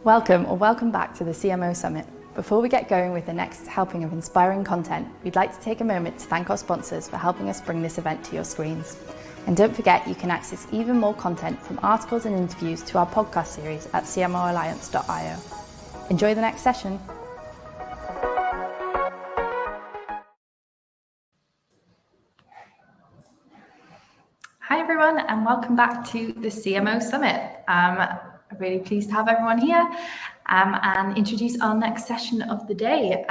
Welcome back to the CMO Summit. Before we get going with the next helping of inspiring content, we'd like to take a moment to thank our sponsors for helping us bring this event to your screens. And don't forget, you can access even more content from articles and interviews to our podcast series at cmoalliance.io. Enjoy the next session. Hi everyone, and welcome back to the CMO Summit. I'm really pleased to have everyone here and introduce our next session of the day,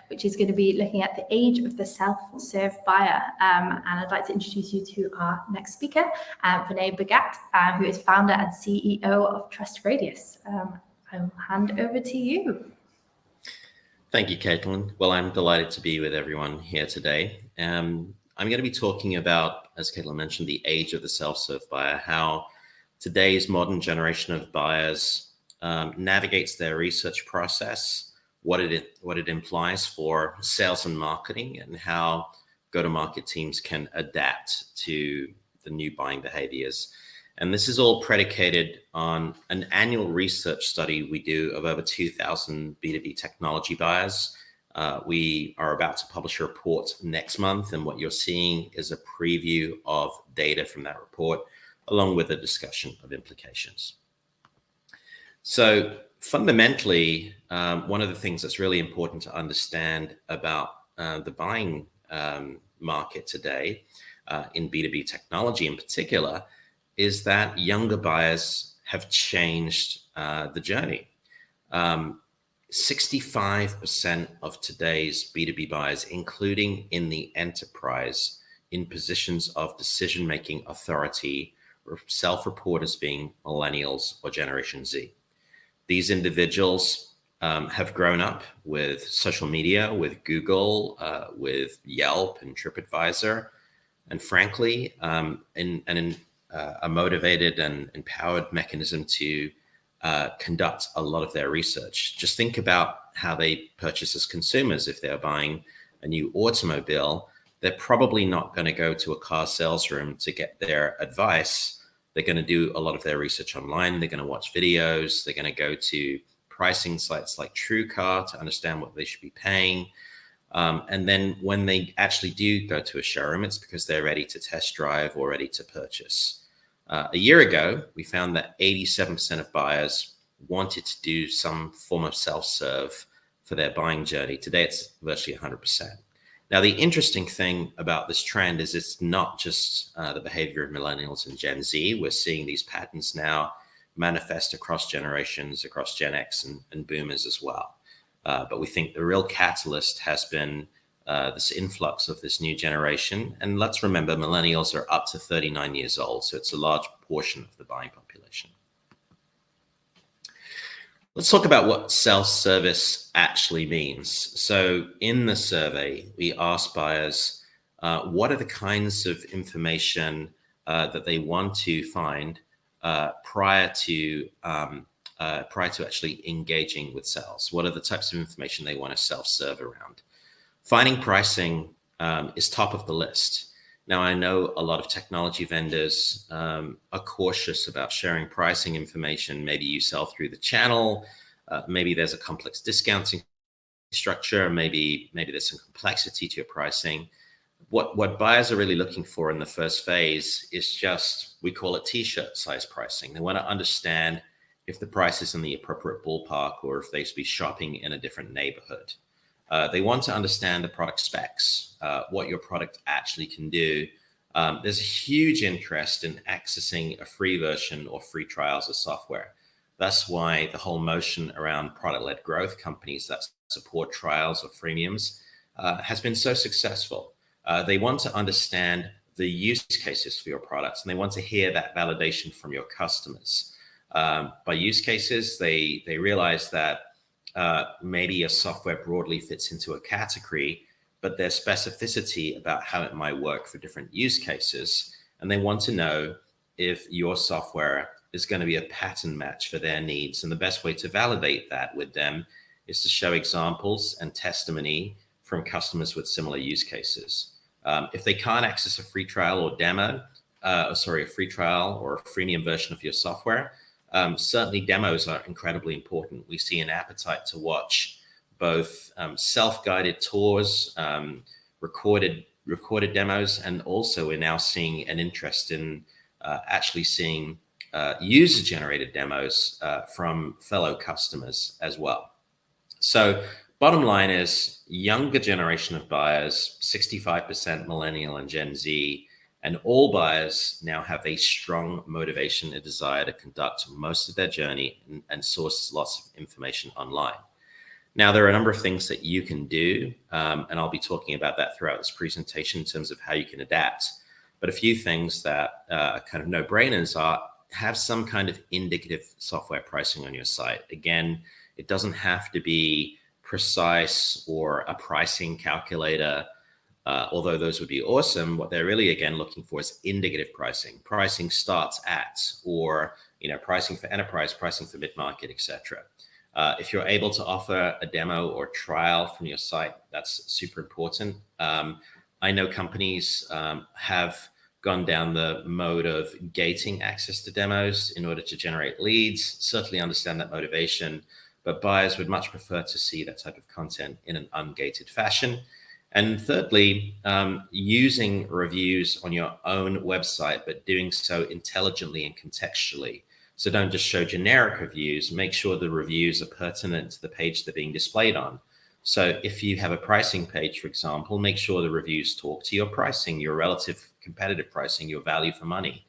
which is going to be looking at the age of the self-serve buyer. And I'd like to introduce you to our next speaker, Vinay Bhagat, who is founder and CEO of Trust Radius. I'll hand over to you. Thank you, Caitlin. Well, I'm delighted to be with everyone here today. I'm going to be talking about, as Caitlin mentioned, the age of the self-serve buyer, how today's modern generation of buyers navigates their research process, what it implies for sales and marketing, and how go-to-market teams can adapt to the new buying behaviors. And this is all predicated on an annual research study we do of over 2,000 B2B technology buyers. We are about to publish a report next month, and what you're seeing is a preview of data from that report, along with a discussion of implications. So fundamentally, one of the things that's really important to understand about the buying market today, in B2B technology in particular, is that younger buyers have changed the journey. 65% of today's B2B buyers, including in the enterprise, in positions of decision-making authority, self-report as being millennials or Generation Z. These individuals have grown up with social media, with Google, with Yelp and TripAdvisor, and frankly, in a motivated and empowered mechanism to conduct a lot of their research. Just think about how they purchase as consumers. If they're buying a new automobile, they're probably not going to go to a car sales room to get their advice. They're going to do a lot of their research online. They're going to watch videos. They're going to go to pricing sites like TrueCar to understand what they should be paying. And then when they actually do go to a showroom, it's because they're ready to test drive or ready to purchase. A year ago, we found that 87% of buyers wanted to do some form of self-serve for their buying journey. Today, it's virtually 100%. Now, the interesting thing about this trend is it's not just the behavior of millennials and Gen Z. We're seeing these patterns now manifest across generations, across Gen X and boomers as well. But we think the real catalyst has been this influx of this new generation. And let's remember, millennials are up to 39 years old, so it's a large portion of the buying population. Let's talk about what self-service actually means. So in the survey, we asked buyers, what are the kinds of information that they want to find prior to actually engaging with sales? What are the types of information they want to self-serve around? Finding pricing is top of the list. Now, I know a lot of technology vendors are cautious about sharing pricing information. Maybe you sell through the channel. Maybe there's a complex discounting structure. Maybe there's some complexity to your pricing. What buyers are really looking for in the first phase is just, we call it t-shirt size pricing. They want to understand if the price is in the appropriate ballpark or if they should be shopping in a different neighborhood. They want to understand the product specs, what your product actually can do. There's a huge interest in accessing a free version or free trials of software. That's why the whole motion around product-led growth, companies that support trials or freemiums, has been so successful. They want to understand the use cases for your products, and they want to hear that validation from your customers. By use cases, they realize that maybe a software broadly fits into a category, but there's specificity about how it might work for different use cases. And they want to know if your software is going to be a pattern match for their needs. And the best way to validate that with them is to show examples and testimony from customers with similar use cases. If they can't access a free trial or demo, a free trial or a freemium version of your software, certainly demos are incredibly important. We see an appetite to watch both self-guided tours, recorded demos, and also we're now seeing an interest in actually seeing user-generated demos from fellow customers as well. So bottom line is younger generation of buyers, 65% millennial and Gen Z, and all buyers now have a strong motivation and desire to conduct most of their journey and source lots of information online. Now, there are a number of things that you can do, and I'll be talking about that throughout this presentation in terms of how you can adapt. But a few things that are kind of no-brainers are have some kind of indicative software pricing on your site. Again, it doesn't have to be precise or a pricing calculator, although those would be awesome. What they're really, again, looking for is indicative pricing. Pricing starts at, or pricing for enterprise, pricing for mid-market, etc. If you're able to offer a demo or trial from your site, that's super important. I know companies have gone down the mode of gating access to demos in order to generate leads. Certainly understand that motivation, but buyers would much prefer to see that type of content in an ungated fashion. And thirdly, using reviews on your own website, but doing so intelligently and contextually. So don't just show generic reviews, make sure the reviews are pertinent to the page they're being displayed on. So if you have a pricing page, for example, make sure the reviews talk to your pricing, your relative competitive pricing, your value for money.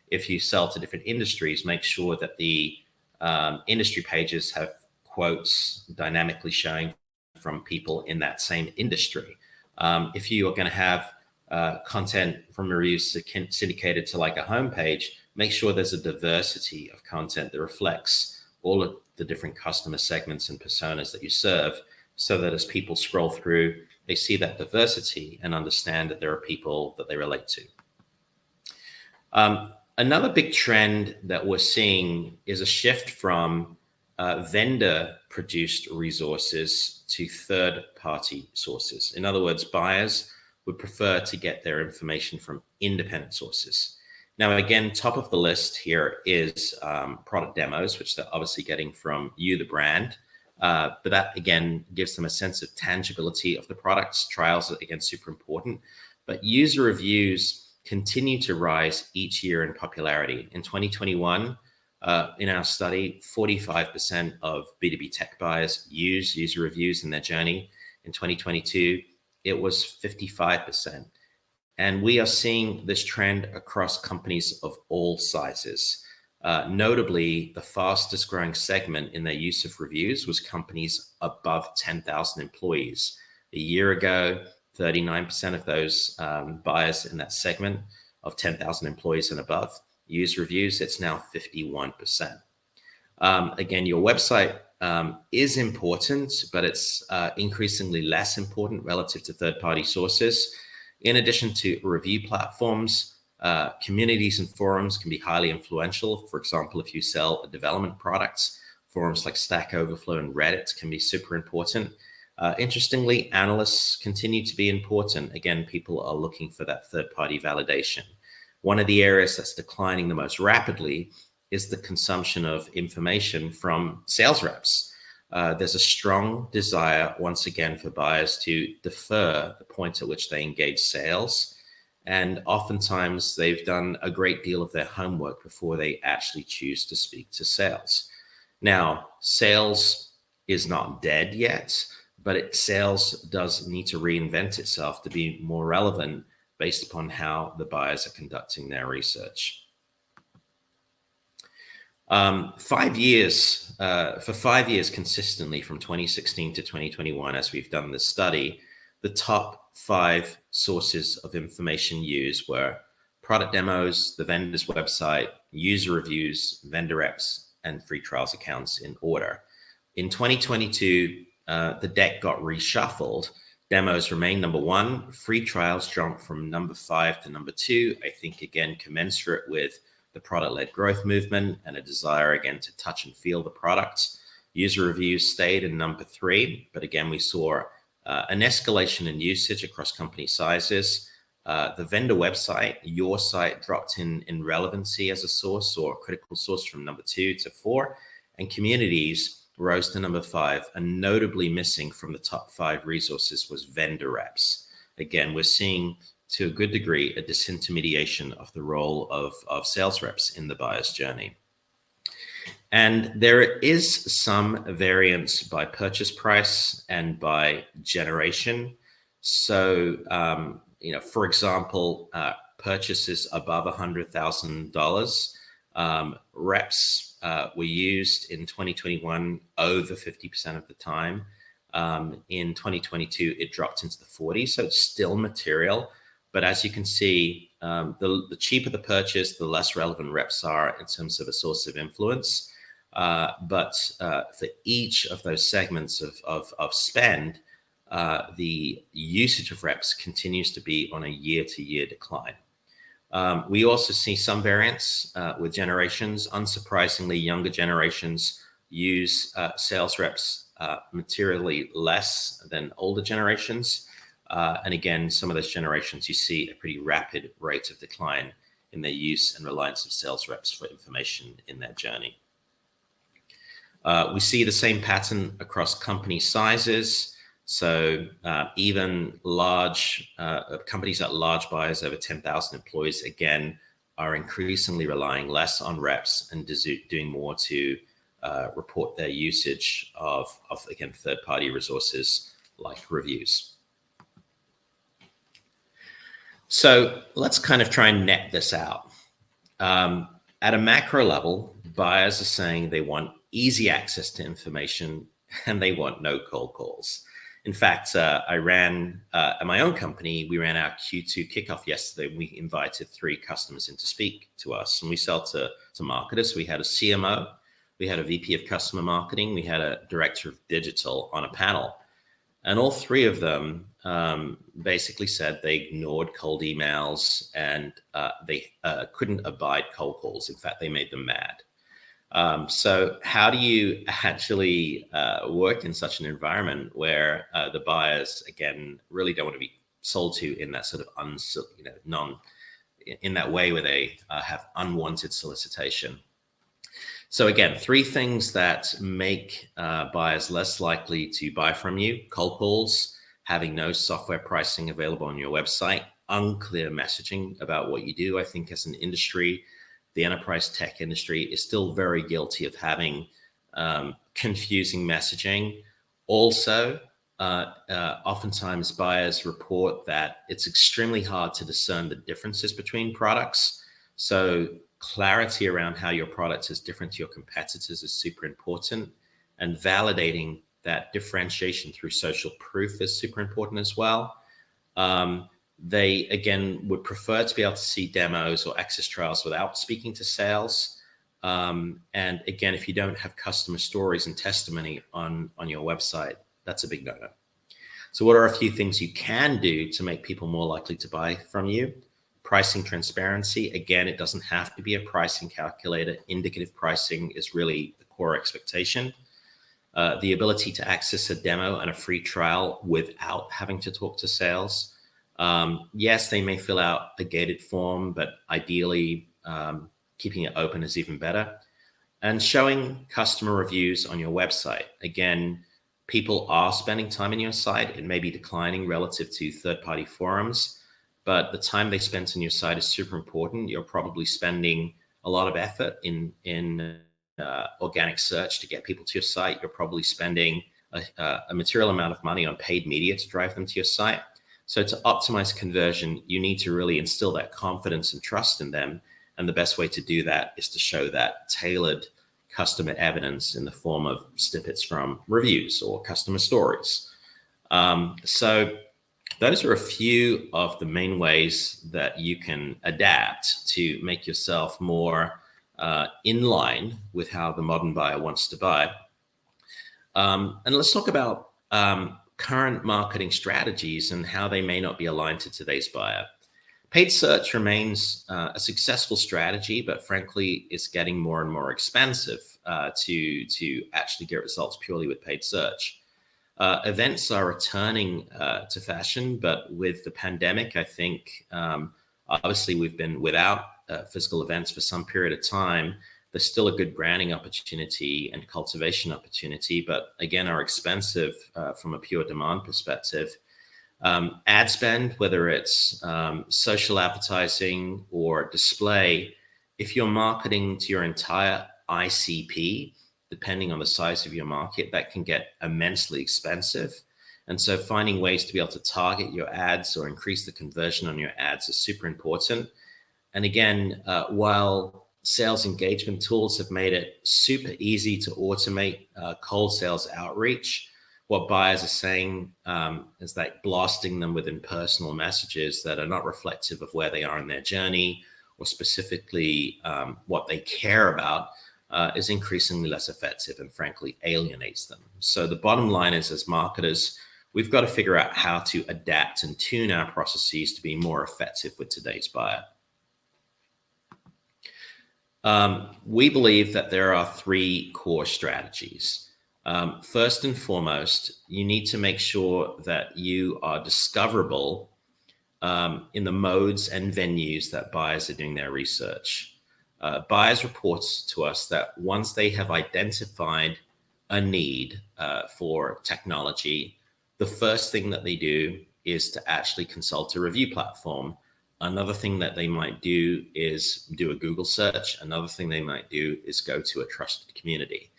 If you sell to different industries, make sure that the industry pages have quotes dynamically showing from people in that same industry. If you are going to have content from reviews syndicated to like a homepage, make sure there's a diversity of content that reflects all of the different customer segments and personas that you serve, so that as people scroll through, they see that diversity and understand that there are people that they relate to. Another big trend that we're seeing is a shift from vendor-produced resources to third-party sources. In other words, buyers would prefer to get their information from independent sources. Now, again, top of the list here is product demos, which they're obviously getting from you, the brand. But that, again, gives them a sense of tangibility of the products. Trials are, again, super important. But user reviews continue to rise each year in popularity. In 2021, in our study, 45% of B2B tech buyers use user reviews in their journey. In 2022, it was 55%. And we are seeing this trend across companies of all sizes. Notably, the fastest growing segment in their use of reviews was companies above 10,000 employees. A year ago, 39% of those buyers in that segment of 10,000 employees and above use reviews. It's now 51%. Again, your website is important, but it's increasingly less important relative to third-party sources. In addition to review platforms, communities and forums can be highly influential. For example, if you sell development products, forums like Stack Overflow and Reddit can be super important. Interestingly, analysts continue to be important. Again, people are looking for that third-party validation. One of the areas that's declining the most rapidly is the consumption of information from sales reps. There's a strong desire, once again, for buyers to defer the point at which they engage sales. And oftentimes they've done a great deal of their homework before they actually choose to speak to sales. Now, sales is not dead yet, but sales does need to reinvent itself to be more relevant based upon how the buyers are conducting their research. 5 years, for 5 years consistently from 2016 to 2021, as we've done this study, the top 5 sources of information used were product demos, the vendor's website, user reviews, vendor reps, and free trials accounts in order. In 2022, the deck got reshuffled. Demos remain number 1. Free trials jumped from number 5 to number 2. I think, again, commensurate with the product-led growth movement and a desire, again, to touch and feel the products. User reviews stayed in number 3, but again, we saw an escalation in usage across company sizes. the vendor website, your site dropped in relevancy as a source or a critical source from number 2 to 4, and communities rose to number 5, and notably missing from the top 5 resources was vendor reps. Again, we're seeing to a good degree a disintermediation of the role of sales reps in the buyer's journey. And there is some variance by purchase price and by generation. So, for example, purchases above $100,000, reps were used in 2021 over 50% of the time. In 2022, it dropped into the 40s, so it's still material. But as you can see, the cheaper the purchase, the less relevant reps are in terms of a source of influence. But for each of those segments of spend, the usage of reps continues to be on a year-to-year decline. We also see some variance with generations. Unsurprisingly, younger generations use sales reps materially less than older generations. And again, some of those generations, you see a pretty rapid rate of decline in their use and reliance of sales reps for information in their journey. We see the same pattern across company sizes. So even large companies at large buyers over 10,000 employees, again, are increasingly relying less on reps and doing more to report their usage of again, third-party resources like reviews. So let's kind of try and net this out. At a macro level, buyers are saying they want easy access to information and they want no cold calls. In fact, I ran at my own company, we ran our Q2 kickoff yesterday. We invited 3 customers in to speak to us, and we sell to marketers. We had a CMO, we had a VP of customer marketing, we had a director of digital on a panel. And all 3 of them basically said they ignored cold emails and they couldn't abide cold calls. In fact, they made them mad. So how do you actually work in such an environment where the buyers, again, really don't want to be sold to in that sort of in that way where they have unwanted solicitation? So again, 3 things that make buyers less likely to buy from you: cold calls, having no software pricing available on your website, unclear messaging about what you do. I think as an industry, the enterprise tech industry is still very guilty of having confusing messaging. Also, oftentimes buyers report that it's extremely hard to discern the differences between products. So clarity around how your product is different to your competitors is super important, and validating that differentiation through social proof is super important as well. They, again, would prefer to be able to see demos or access trials without speaking to sales. And again, if you don't have customer stories and testimony on your website, that's a big no-no. So what are a few things you can do to make people more likely to buy from you? Pricing transparency. Again, it doesn't have to be a pricing calculator. Indicative pricing is really the core expectation. The ability to access a demo and a free trial without having to talk to sales. Yes, they may fill out a gated form, but ideally keeping it open is even better. And showing customer reviews on your website. Again, people are spending time on your site. It may be declining relative to third-party forums, but the time they spent on your site is super important. You're probably spending a lot of effort in organic search to get people to your site. You're probably spending a material amount of money on paid media to drive them to your site. So to optimize conversion, you need to really instill that confidence and trust in them. And the best way to do that is to show that tailored customer evidence in the form of snippets from reviews or customer stories. So those are a few of the main ways that you can adapt to make yourself more in line with how the modern buyer wants to buy. And let's talk about current marketing strategies and how they may not be aligned to today's buyer. Paid search remains a successful strategy, but frankly, it's getting more and more expensive to actually get results purely with paid search. Events are returning to fashion, but with the pandemic, I think obviously we've been without physical events for some period of time. There's still a good branding opportunity and cultivation opportunity, but again, are expensive from a pure demand perspective. Ad spend, whether it's social advertising or display, if you're marketing to your entire ICP, depending on the size of your market, that can get immensely expensive. And so finding ways to be able to target your ads or increase the conversion on your ads is super important. And again, while sales engagement tools have made it super easy to automate cold sales outreach, what buyers are saying is like blasting them with impersonal messages that are not reflective of where they are in their journey or specifically what they care about is increasingly less effective and frankly alienates them. So the bottom line is, as marketers, we've got to figure out how to adapt and tune our processes to be more effective with today's buyer. We believe that there are three core strategies. First and foremost, you need to make sure that you are discoverable in the modes and venues that buyers are doing their research. Buyers report to us that once they have identified a need for technology, the first thing that they do is to actually consult a review platform. Another thing that they might do is do a Google search. Another thing they might do is go to a trusted community.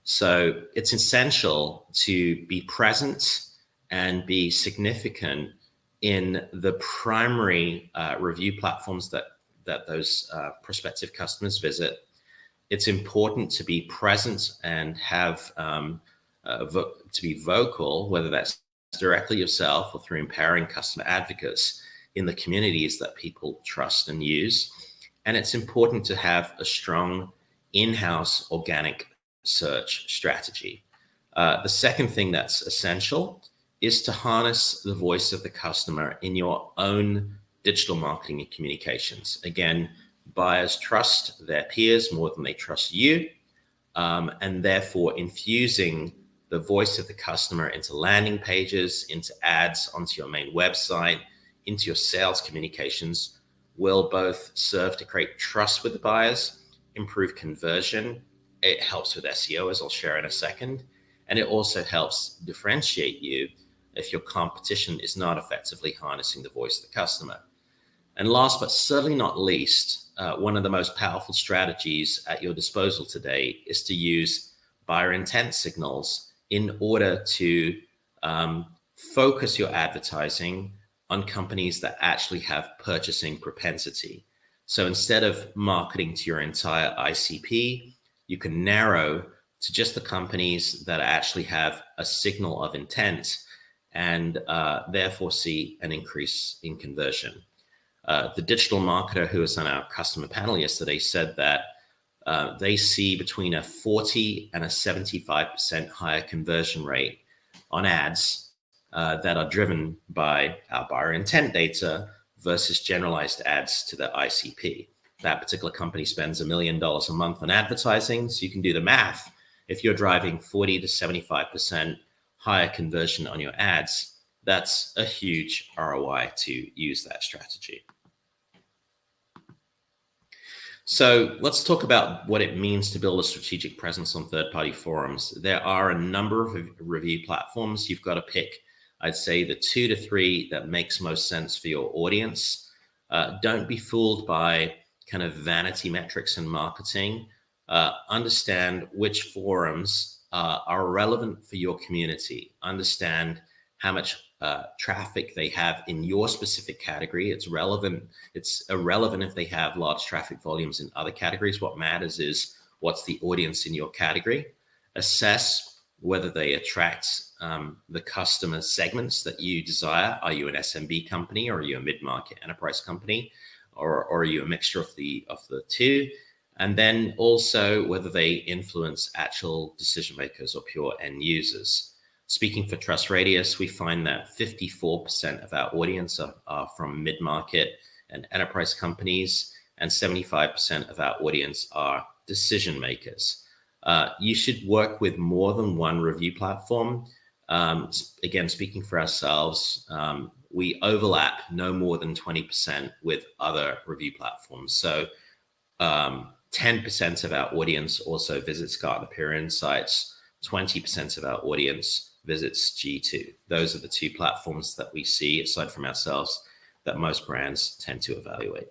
So it's essential to be present and be significant in the primary review platforms that those prospective customers visit. It's important to be present and have to be vocal, whether that's directly yourself or through empowering customer advocates in the communities that people trust and use. And it's important to have a strong in-house organic search strategy. The second thing that's essential is to harness the voice of the customer in your own digital marketing and communications. Again, buyers trust their peers more than they trust you, and therefore infusing the voice of the customer into landing pages, into ads, onto your main website, into your sales communications will both serve to create trust with the buyers, improve conversion. It helps with SEO, as I'll share in a second. And it also helps differentiate you if your competition is not effectively harnessing the voice of the customer. And last but certainly not least, one of the most powerful strategies at your disposal today is to use buyer intent signals in order to focus your advertising on companies that actually have purchasing propensity. So instead of marketing to your entire ICP, you can narrow to just the companies that actually have a signal of intent and therefore see an increase in conversion. The digital marketer who was on our customer panel yesterday said that they see between a 40 and a 75% higher conversion rate on ads that are driven by our buyer intent data versus generalized ads to the ICP. That particular company spends $1 million a month on advertising, so you can do the math. If you're driving 40 to 75% higher conversion on your ads, that's a huge ROI to use that strategy. So let's talk about what it means to build a strategic presence on third-party forums. There are a number of review platforms. You've got to pick, I'd say, the 2 to 3 that makes most sense for your audience. Don't be fooled by kind of vanity metrics in marketing. Understand which forums are relevant for your community. Understand how much traffic they have in your specific category. It's relevant. It's irrelevant if they have large traffic volumes in other categories. What matters is what's the audience in your category. Assess whether they attract the customer segments that you desire. Are you an SMB company, or are you a mid-market enterprise company, or are you a mixture of the two? And then also whether they influence actual decision makers or pure end users. Speaking for Trust Radius, we find that 54% of our audience are from mid-market and enterprise companies, and 75% of our audience are decision makers. You should work with more than one review platform. Again, speaking for ourselves, we overlap no more than 20% with other review platforms. So 10% of our audience also visits Gartner Peer Insights, 20% of our audience visits G2. Those are the two platforms that we see, aside from ourselves, that most brands tend to evaluate.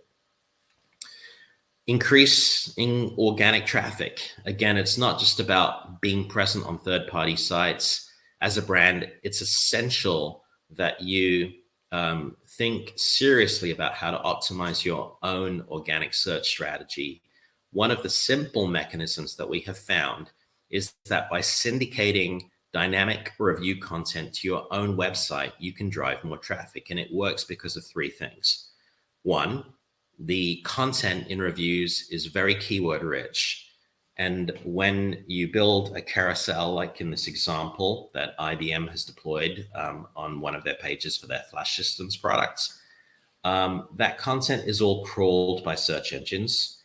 Increase in organic traffic. Again, it's not just about being present on third-party sites. As a brand, it's essential that you think seriously about how to optimize your own organic search strategy. One of the simple mechanisms that we have found is that by syndicating dynamic review content to your own website, you can drive more traffic. And it works because of three things. One, the content in reviews is very keyword rich. And when you build a carousel, like in this example that IBM has deployed on one of their pages for their flash systems products, that content is all crawled by search engines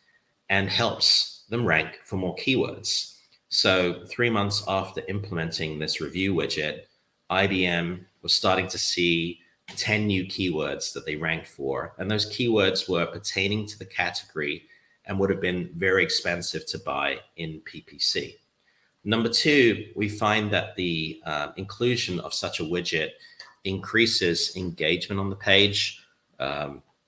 and helps them rank for more keywords. So 3 months after implementing this review widget, IBM was starting to see 10 new keywords that they ranked for. And those keywords were pertaining to the category and would have been very expensive to buy in PPC. Number two, we find that the inclusion of such a widget increases engagement on the page.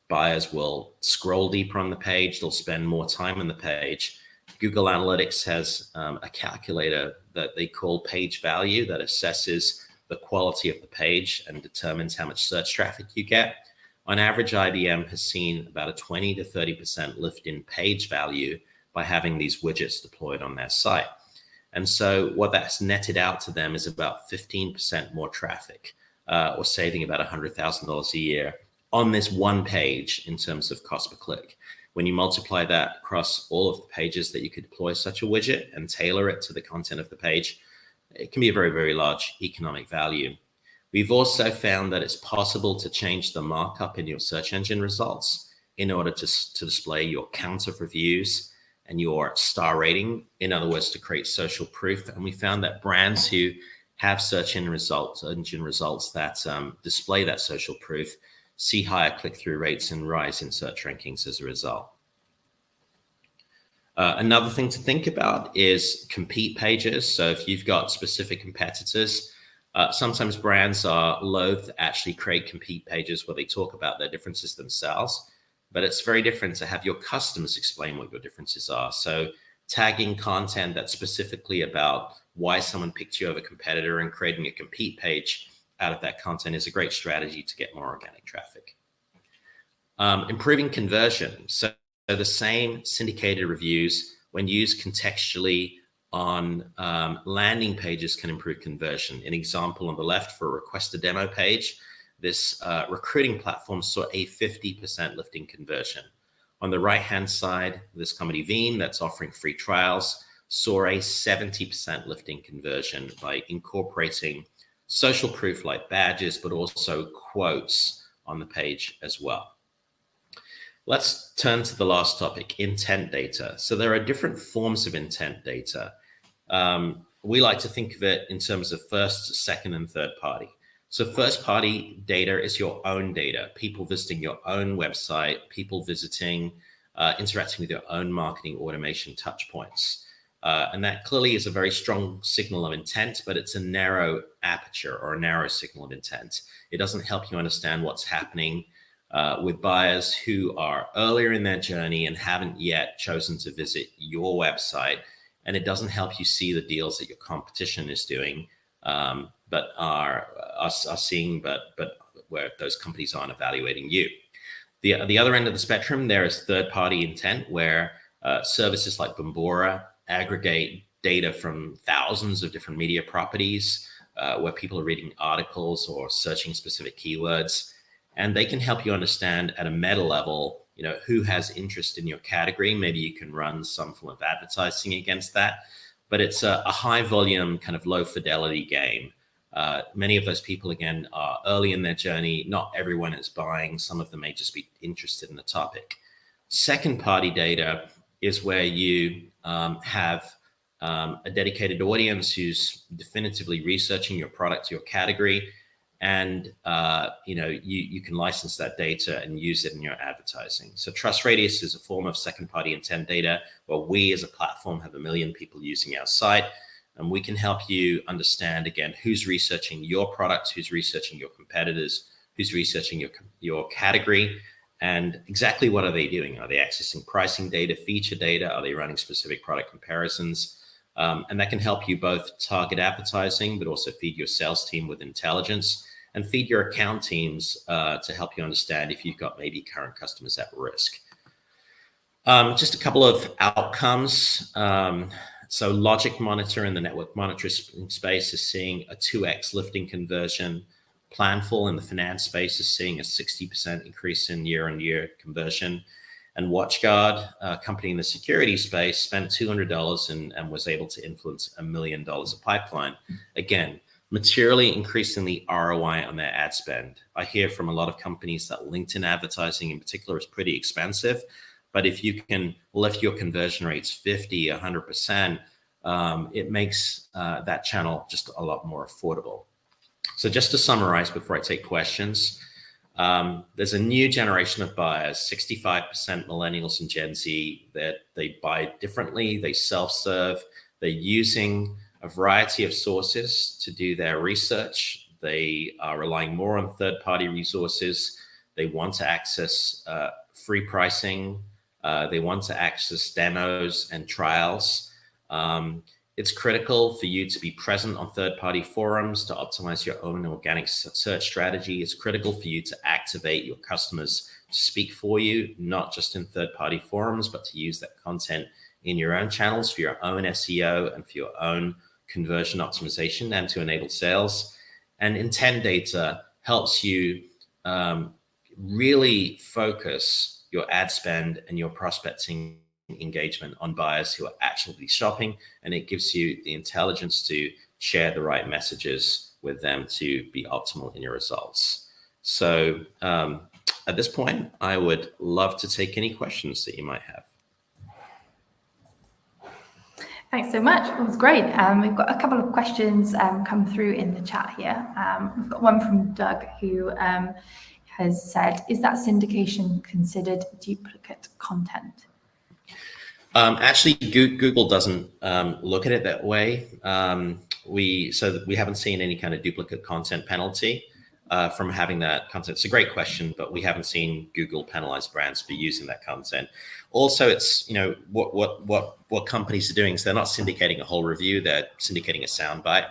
Buyers will scroll deeper on the page. They'll spend more time on the page. Google Analytics has a calculator that they call page value that assesses the quality of the page and determines how much search traffic you get. On average, IBM has seen about a 20 to 30% lift in page value by having these widgets deployed on their site. And so what that's netted out to them is about 15% more traffic, or saving about $100,000 a year on this one page in terms of cost per click. When you multiply that across all of the pages that you could deploy such a widget and tailor it to the content of the page, it can be a very, very large economic value. We've also found that it's possible to change the markup in your search engine results in order to display your count of reviews and your star rating. In other words, to create social proof. And we found that brands who have search engine results that display that social proof see higher click-through rates and rise in search rankings as a result. Another thing to think about is compete pages. So if you've got specific competitors, sometimes brands are loath to actually create compete pages where they talk about their differences themselves, but it's very different to have your customers explain what your differences are. So tagging content that's specifically about why someone picked you over a competitor and creating a compete page out of that content is a great strategy to get more organic traffic. Improving conversion. So the same syndicated reviews, when used contextually on landing pages, can improve conversion. An example on the left for a request a demo page, this recruiting platform saw a 50% lift in conversion. On the right-hand side, this company Veeam that's offering free trials saw a 70% lift in conversion by incorporating social proof like badges, but also quotes on the page as well. Let's turn to the last topic, intent data. So there are different forms of intent data. We like to think of it in terms of first, second, and third party. So first party data is your own data, people visiting your own website, people visiting, interacting with your own marketing automation touch points. And that clearly is a very strong signal of intent, but it's a narrow aperture or a narrow signal of intent. It doesn't help you understand what's happening with buyers who are earlier in their journey and haven't yet chosen to visit your website. And it doesn't help you see the deals that your competition is doing, but are seeing, but where those companies aren't evaluating you. The other end of the spectrum, there is third-party intent, where services like Bombora aggregate data from thousands of different media properties, where people are reading articles or searching specific keywords, and they can help you understand at a meta level, who has interest in your category. Maybe you can run some form of advertising against that, but it's a high volume, kind of low fidelity game. Many of those people, again, are early in their journey. Not everyone is buying. Some of them may just be interested in the topic. Second party data is where you have a dedicated audience who's definitively researching your product, your category, and you can license that data and use it in your advertising. So Trust Radius is a form of second-party intent data where we as a platform have 1 million people using our site, and we can help you understand, again, who's researching your product, who's researching your competitors, who's researching your category, and exactly what are they doing? Are they accessing pricing data, feature data? Are they running specific product comparisons? And that can help you both target advertising, but also feed your sales team with intelligence and feed your account teams to help you understand if you've got maybe current customers at risk. Just a couple of outcomes. So Logic Monitor in the network monitoring space is seeing a 2x lift in conversion. Planful in the finance space is seeing a 60% increase in year-on-year conversion. And WatchGuard, a company in the security space, spent $200 and was able to influence $1 million of pipeline. Again, materially increasing the ROI on their ad spend. I hear from a lot of companies that LinkedIn advertising in particular is pretty expensive, but if you can lift your conversion rates 50, 100%, it makes that channel just a lot more affordable. So just to summarize before I take questions, there's a new generation of buyers, 65% millennials and Gen Z, that they buy differently, they self-serve, they're using a variety of sources to do their research. They are relying more on third-party resources. They want to access free pricing. They want to access demos and trials. It's critical for you to be present on third-party forums to optimize your own organic search strategy. It's critical for you to activate your customers to speak for you, not just in third-party forums, but to use that content in your own channels for your own SEO and for your own conversion optimization and to enable sales. And intent data helps you really focus your ad spend and your prospecting engagement on buyers who are actually shopping, and it gives you the intelligence to share the right messages with them to be optimal in your results. So at this point, I would love to take any questions that you might have. Thanks so much. It was great. We've got a couple of questions come through in the chat here. We've got one from Doug who has said, is that syndication considered duplicate content? Actually, Google doesn't look at it that way. We haven't seen any kind of duplicate content penalty from having that content. It's a great question, but we haven't seen Google penalize brands for using that content. Also, it's what companies are doing is they're not syndicating a whole review; they're syndicating a soundbite.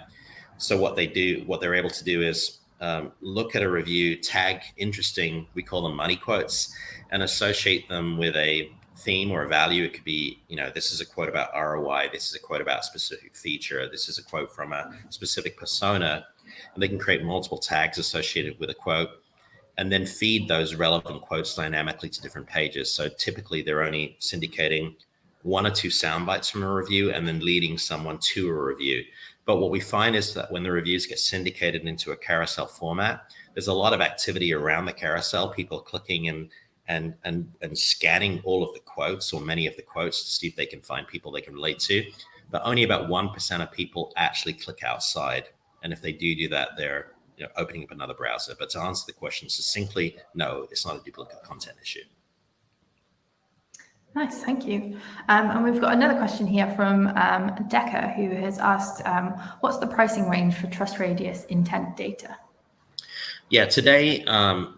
So what they're able to do is look at a review, tag interesting, we call them money quotes, and associate them with a theme or a value. It could be, this is a quote about ROI, this is a quote about a specific feature, this is a quote from a specific persona, and they can create multiple tags associated with a quote and then feed those relevant quotes dynamically to different pages. So typically they're only syndicating 1 or 2 sound bites from a review and then leading someone to a review. But what we find is that when the reviews get syndicated into a carousel format, there's a lot of activity around the carousel, people clicking and scanning all of the quotes or many of the quotes to see if they can find people they can relate to. But only about 1% of people actually click outside. And if they do that, they're opening up another browser. But to answer the question succinctly, no, it's not a duplicate content issue. Nice, thank you. And we've got another question here from Decker, who has asked, what's the pricing range for Trust Radius intent data? Yeah, today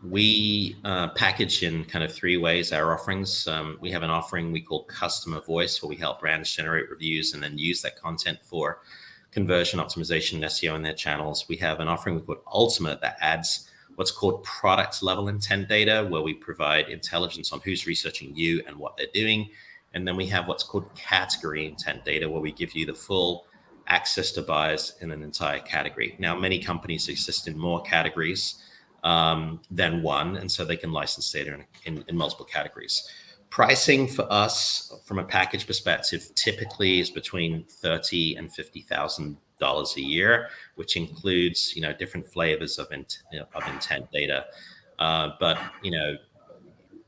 we package in kind of 3 ways our offerings. We have an offering we call Customer Voice, where we help brands generate reviews and then use that content for conversion optimization and SEO in their channels. We have an offering we call Ultimate that adds what's called product level intent data, where we provide intelligence on who's researching you and what they're doing. And then we have what's called category intent data, where we give you the full access to buyers in an entire category. Now, many companies exist in more categories than one, and so they can license data in multiple categories. Pricing for us, from a package perspective, typically is between $30,000 and $50,000 a year, which includes different flavors of intent data. But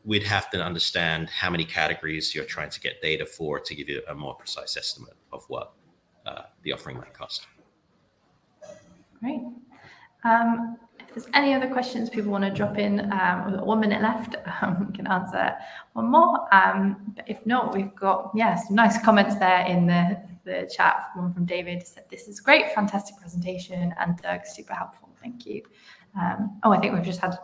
we'd have to understand how many categories you're trying to get data for to give you a more precise estimate of what the offering might cost. Great. If there's any other questions people want to drop in, we've got 1 minute left. We can answer one more. But if not, we've got, some nice comments there in the chat. One from David said, "This is great, fantastic presentation, and Doug, super helpful. Thank you." I think we've just had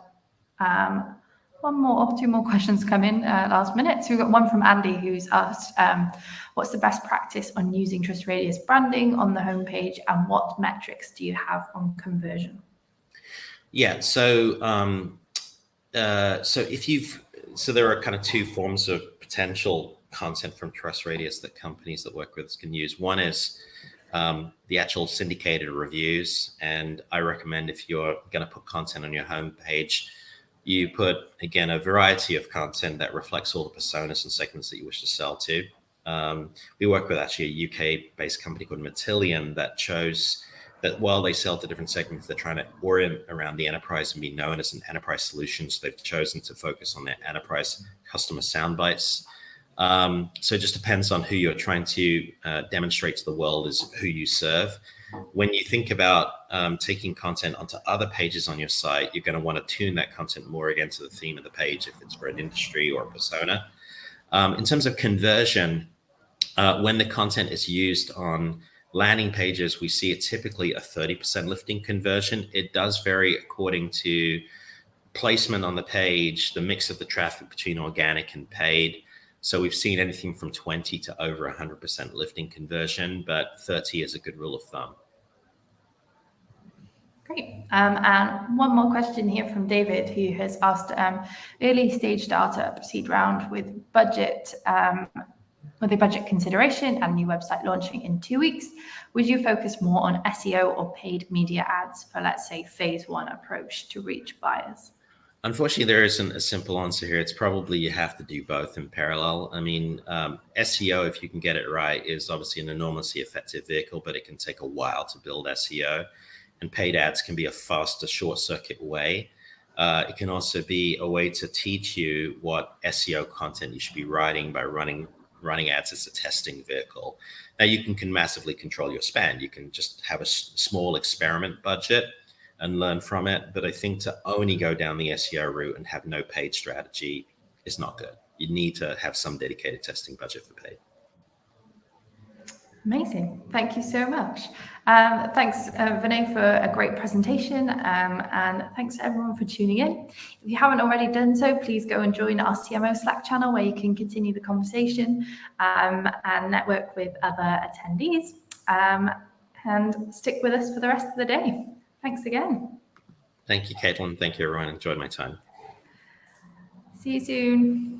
two more questions come in last minute. So we've got one from Andy who's asked, what's the best practice on using Trust Radius branding on the homepage, and what metrics do you have on conversion? Yeah, so there are kind of two forms of potential content from Trust Radius that companies that work with us can use. One is the actual syndicated reviews, and I recommend if you're going to put content on your homepage, you put, again, a variety of content that reflects all the personas and segments that you wish to sell to. We work with actually a UK-based company called Matillion that chose that while they sell to different segments, they're trying to orient around the enterprise and be known as an enterprise solution. So they've chosen to focus on their enterprise customer sound bites. So it just depends on who you're trying to demonstrate to the world is who you serve. When you think about taking content onto other pages on your site, you're going to want to tune that content more again to the theme of the page if it's for an industry or a persona. In terms of conversion, when the content is used on landing pages, we see it typically a 30% lifting conversion. It does vary according to placement on the page, the mix of the traffic between organic and paid. So we've seen anything from 20 to over 100% lifting conversion, but 30 is a good rule of thumb. Great. And one more question here from David, who has asked, early stage startup seed round with budget, with a budget consideration and new website launching in 2 weeks, would you focus more on SEO or paid media ads for, let's say, phase 1 approach to reach buyers? Unfortunately, there isn't a simple answer here. It's probably you have to do both in parallel. I mean, SEO, if you can get it right, is obviously an enormously effective vehicle, but it can take a while to build SEO. And paid ads can be a faster, short-circuit way. It can also be a way to teach you what SEO content you should be writing by running ads as a testing vehicle. Now, you can massively control your spend. You can just have a small experiment budget and learn from it. But I think to only go down the SEO route and have no paid strategy is not good. You need to have some dedicated testing budget for paid. Amazing. Thank you so much. Thanks, Vinay, for a great presentation. And thanks to everyone for tuning in. If you haven't already done so, please go and join our CMO Slack channel where you can continue the conversation and network with other attendees. And stick with us for the rest of the day. Thanks again. Thank you, Caitlin. Thank you, everyone. Enjoyed my time. See you soon.